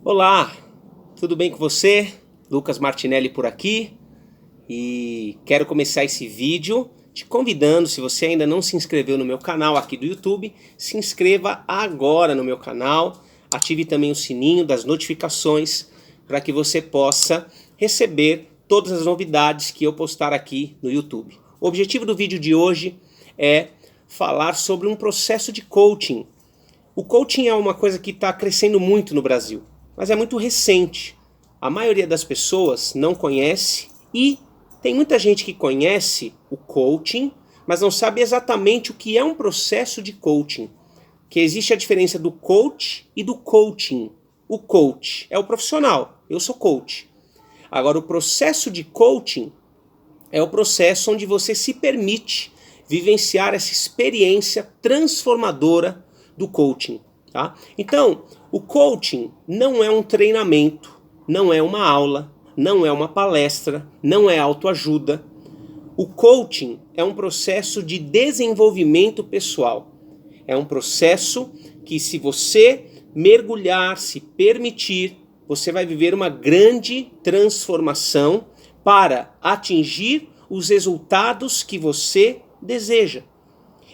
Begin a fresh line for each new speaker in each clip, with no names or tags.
Olá, tudo bem com você? Lucas Martinelli por aqui e quero começar esse vídeo te convidando, se você ainda não se inscreveu no meu canal aqui do YouTube, se inscreva agora no meu canal, ative também o sininho das notificações para que você possa receber todas as novidades que eu postar aqui no YouTube. O objetivo do vídeo de hoje é falar sobre um processo de coaching. O coaching é uma coisa que está crescendo muito no Brasil, mas é muito recente. A maioria das pessoas não conhece e tem muita gente que conhece o coaching, mas não sabe exatamente o que é um processo de coaching. Que existe a diferença do coach e do coaching. O coach é o profissional, eu sou coach. Agora o processo de coaching é o processo onde você se permite vivenciar essa experiência transformadora do coaching. Tá? Então, o coaching não é um treinamento, não é uma aula, não é uma palestra, não é autoajuda. O coaching é um processo de desenvolvimento pessoal. É um processo que, se você mergulhar, se permitir, você vai viver uma grande transformação para atingir os resultados que você deseja.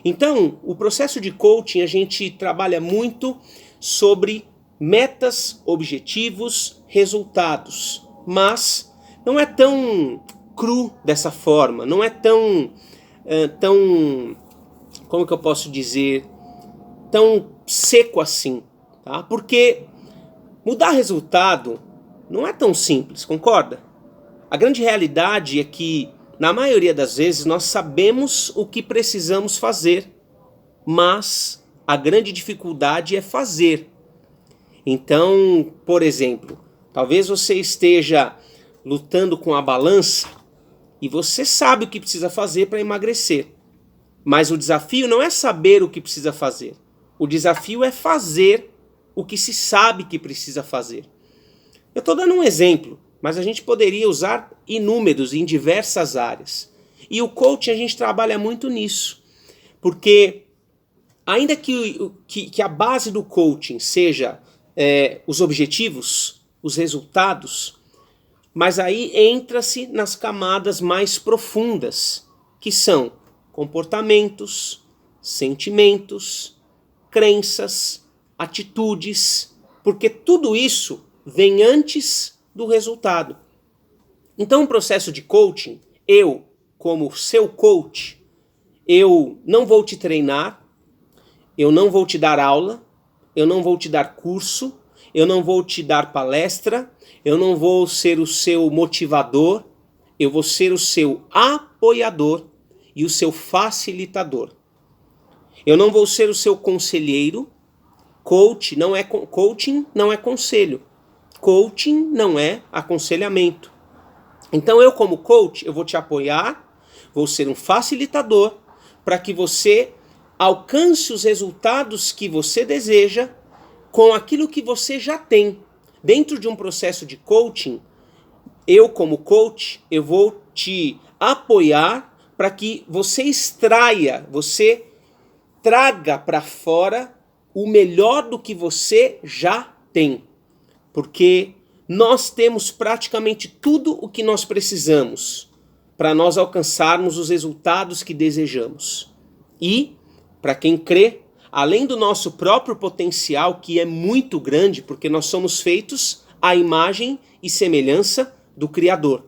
Então, o processo de coaching, a gente trabalha muito sobre metas, objetivos, resultados, mas não é tão cru dessa forma, não é tão, como que eu posso dizer, tão seco assim, tá? Porque mudar resultado não é tão simples, concorda? A grande realidade é que, na maioria das vezes, nós sabemos o que precisamos fazer, mas a grande dificuldade é fazer. Então, por exemplo, talvez você esteja lutando com a balança e você sabe o que precisa fazer para emagrecer. Mas o desafio não é saber o que precisa fazer. O desafio é fazer o que se sabe que precisa fazer. Eu estou dando um exemplo, mas a gente poderia usar inúmeros em diversas áreas. E o coaching a gente trabalha muito nisso. Porque ainda que a base do coaching seja os objetivos, os resultados, mas aí entra-se nas camadas mais profundas, que são comportamentos, sentimentos, crenças, atitudes, porque tudo isso vem antes do resultado. Então, o processo de coaching, eu, como seu coach, eu não vou te treinar, eu não vou te dar aula, eu não vou te dar curso, eu não vou te dar palestra, eu não vou ser o seu motivador, eu vou ser o seu apoiador e o seu facilitador. Eu não vou ser o seu conselheiro. Coaching não é conselho. Coaching não é aconselhamento. Então eu, como coach, eu vou te apoiar, vou ser um facilitador para que você alcance os resultados que você deseja com aquilo que você já tem. Dentro de um processo de coaching, eu, como coach, eu vou te apoiar para que você extraia, você traga para fora o melhor do que você já tem. Porque nós temos praticamente tudo o que nós precisamos para nós alcançarmos os resultados que desejamos. E, para quem crê, além do nosso próprio potencial, que é muito grande, porque nós somos feitos à imagem e semelhança do Criador.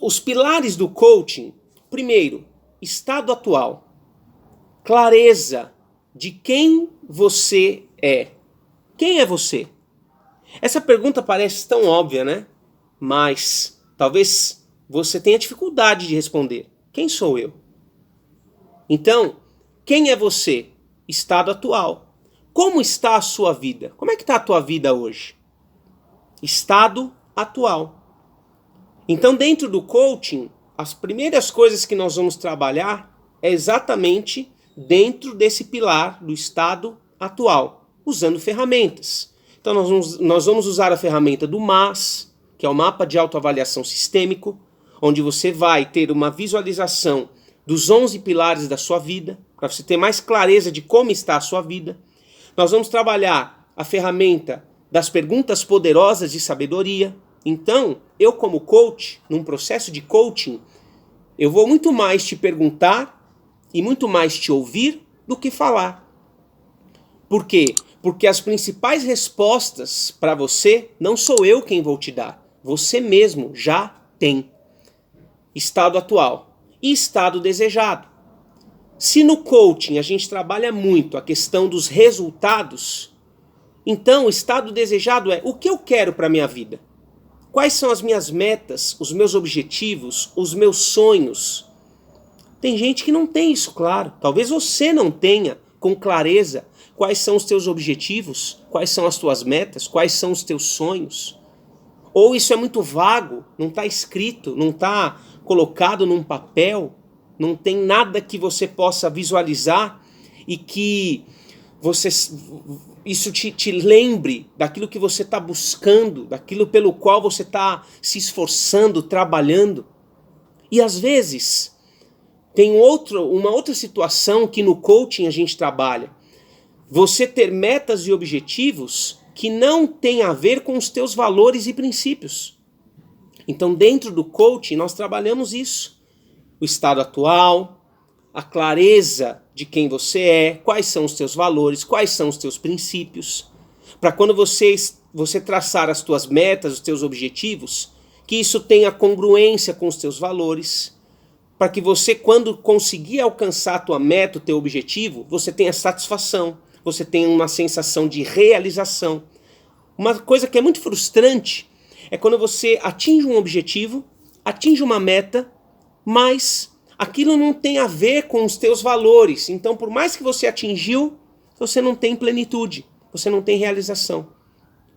Os pilares do coaching: primeiro, estado atual, clareza de quem você é. Quem é você? Essa pergunta parece tão óbvia, né? Mas talvez você tenha dificuldade de responder. Quem sou eu? Então, quem é você? Estado atual. Como está a sua vida? Como é que está a tua vida hoje? Estado atual. Então, dentro do coaching, as primeiras coisas que nós vamos trabalhar é exatamente dentro desse pilar do estado atual, usando ferramentas. Então, nós vamos usar a ferramenta do MAS, que é o Mapa de Autoavaliação Sistêmico, onde você vai ter uma visualização dos 11 pilares da sua vida, para você ter mais clareza de como está a sua vida. Nós vamos trabalhar a ferramenta das perguntas poderosas de sabedoria. Então, eu como coach, num processo de coaching, eu vou muito mais te perguntar e muito mais te ouvir do que falar. Por quê? Porque as principais respostas para você não sou eu quem vou te dar. Você mesmo já tem. Estado atual e estado desejado. Se no coaching a gente trabalha muito a questão dos resultados, então o estado desejado é o que eu quero para a minha vida. Quais são as minhas metas, os meus objetivos, os meus sonhos? Tem gente que não tem isso claro. Talvez você não tenha com clareza quais são os teus objetivos, quais são as tuas metas, quais são os teus sonhos. Ou isso é muito vago, não está escrito, não está colocado num papel, não tem nada que você possa visualizar e que isso te lembre daquilo que você está buscando, daquilo pelo qual você está se esforçando, trabalhando. E às vezes tem uma outra situação que no coaching a gente trabalha. Você ter metas e objetivos que não tem a ver com os teus valores e princípios. Então, dentro do coaching, nós trabalhamos isso. O estado atual, a clareza de quem você é, quais são os teus valores, quais são os teus princípios. Para quando você traçar as tuas metas, os teus objetivos, que isso tenha congruência com os teus valores. Para que você, quando conseguir alcançar a tua meta, o teu objetivo, você tenha satisfação. Você tem uma sensação de realização. Uma coisa que é muito frustrante é quando você atinge um objetivo, atinge uma meta, mas aquilo não tem a ver com os teus valores. Então, por mais que você atingiu, você não tem plenitude, você não tem realização.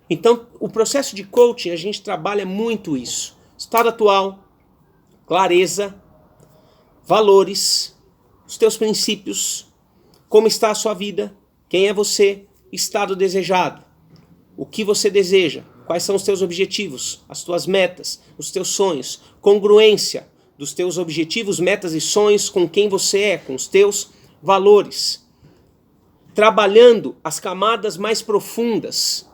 Então, o processo de coaching, a gente trabalha muito isso. Estado atual, clareza, valores, os teus princípios, como está a sua vida, quem é você, estado desejado, o que você deseja, quais são os teus objetivos, as tuas metas, os teus sonhos, congruência dos teus objetivos, metas e sonhos com quem você é, com os teus valores. Trabalhando as camadas mais profundas,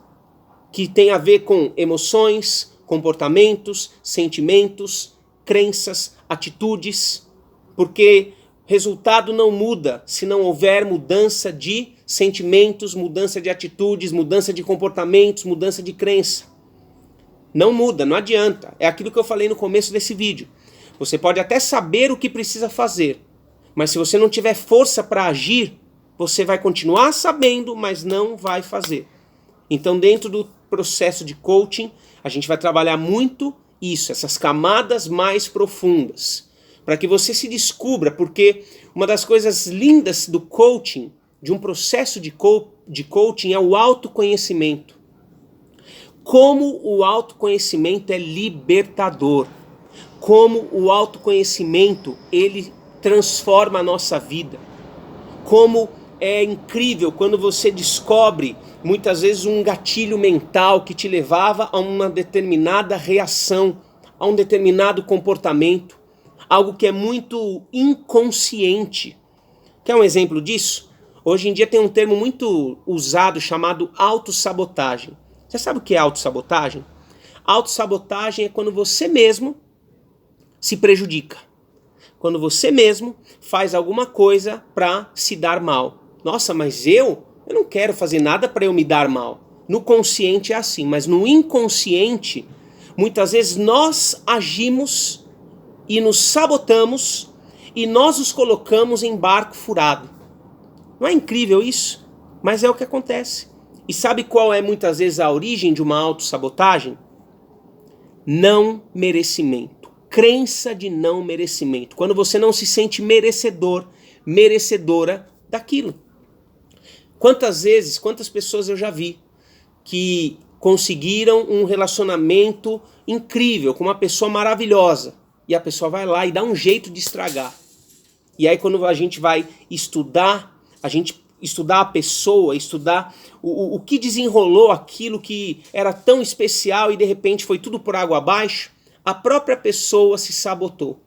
que tem a ver com emoções, comportamentos, sentimentos, crenças, atitudes, porque resultado não muda se não houver mudança de sentimentos, mudança de atitudes, mudança de comportamentos, mudança de crença. Não muda, não adianta. É aquilo que eu falei no começo desse vídeo. Você pode até saber o que precisa fazer, mas se você não tiver força para agir, você vai continuar sabendo, mas não vai fazer. Então, dentro do processo de coaching, a gente vai trabalhar muito isso, essas camadas mais profundas, para que você se descubra, porque uma das coisas lindas do coaching, de um processo de coaching, é o autoconhecimento. Como o autoconhecimento é libertador. Como o autoconhecimento, ele transforma a nossa vida. Como é incrível quando você descobre, muitas vezes, um gatilho mental que te levava a uma determinada reação, a um determinado comportamento. Algo que é muito inconsciente. Quer um exemplo disso? Hoje em dia tem um termo muito usado chamado autossabotagem. Você sabe o que é autossabotagem? Autossabotagem é quando você mesmo se prejudica. Quando você mesmo faz alguma coisa para se dar mal. Nossa, mas eu não quero fazer nada para eu me dar mal. No consciente é assim, mas no inconsciente, muitas vezes nós agimos e nos sabotamos e nós os colocamos em barco furado. Não é incrível isso? Mas é o que acontece. E sabe qual é muitas vezes a origem de uma autossabotagem? Não merecimento. Crença de não merecimento. Quando você não se sente merecedor, merecedora daquilo. Quantas vezes, quantas pessoas eu já vi que conseguiram um relacionamento incrível com uma pessoa maravilhosa e a pessoa vai lá e dá um jeito de estragar. E aí quando a gente vai estudar a pessoa, estudar o que desenrolou aquilo que era tão especial e de repente foi tudo por água abaixo, a própria pessoa se sabotou.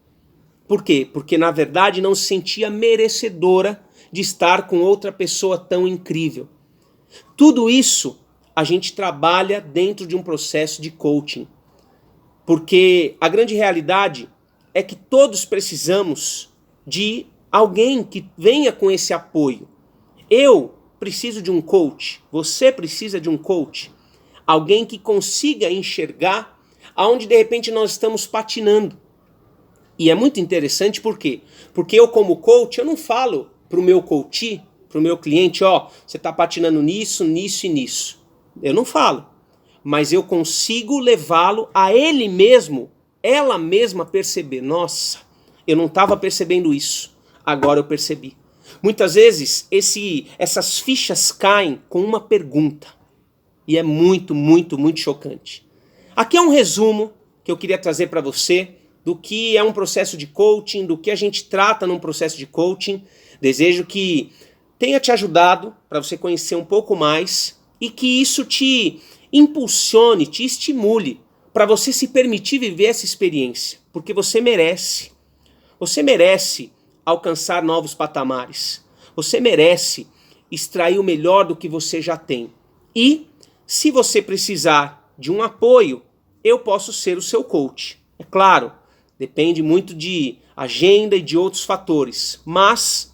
Por quê? Porque na verdade não se sentia merecedora de estar com outra pessoa tão incrível. Tudo isso a gente trabalha dentro de um processo de coaching. Porque a grande realidade é que todos precisamos de alguém que venha com esse apoio. Eu preciso de um coach, você precisa de um coach. Alguém que consiga enxergar aonde de repente nós estamos patinando. E é muito interessante por quê? Porque eu como coach, eu não falo para o meu coach, para o meu cliente, ó, você está patinando nisso, nisso e nisso. Eu não falo. Mas eu consigo levá-lo a ele mesmo, ela mesma perceber. Nossa, eu não estava percebendo isso, agora eu percebi. Muitas vezes essas fichas caem com uma pergunta. E é muito, muito, muito chocante. Aqui é um resumo que eu queria trazer para você do que é um processo de coaching, do que a gente trata num processo de coaching. Desejo que tenha te ajudado para você conhecer um pouco mais e que isso te impulsione, te estimule para você se permitir viver essa experiência, porque você merece. Você merece alcançar novos patamares. Você merece extrair o melhor do que você já tem. E se você precisar de um apoio, eu posso ser o seu coach. É claro, depende muito de agenda e de outros fatores, mas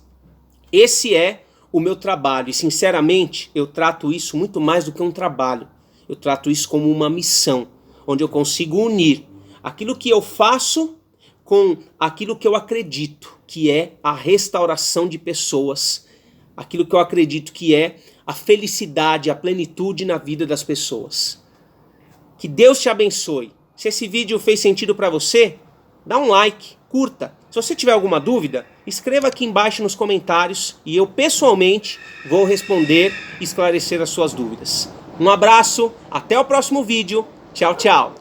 esse é o meu trabalho e, sinceramente, eu trato isso muito mais do que um trabalho. Eu trato isso como uma missão, onde eu consigo unir aquilo que eu faço com aquilo que eu acredito, que é a restauração de pessoas, aquilo que eu acredito que é a felicidade, a plenitude na vida das pessoas. Que Deus te abençoe. Se esse vídeo fez sentido para você, dá um like, curta. Se você tiver alguma dúvida, escreva aqui embaixo nos comentários e eu pessoalmente vou responder e esclarecer as suas dúvidas. Um abraço, até o próximo vídeo. Tchau, tchau.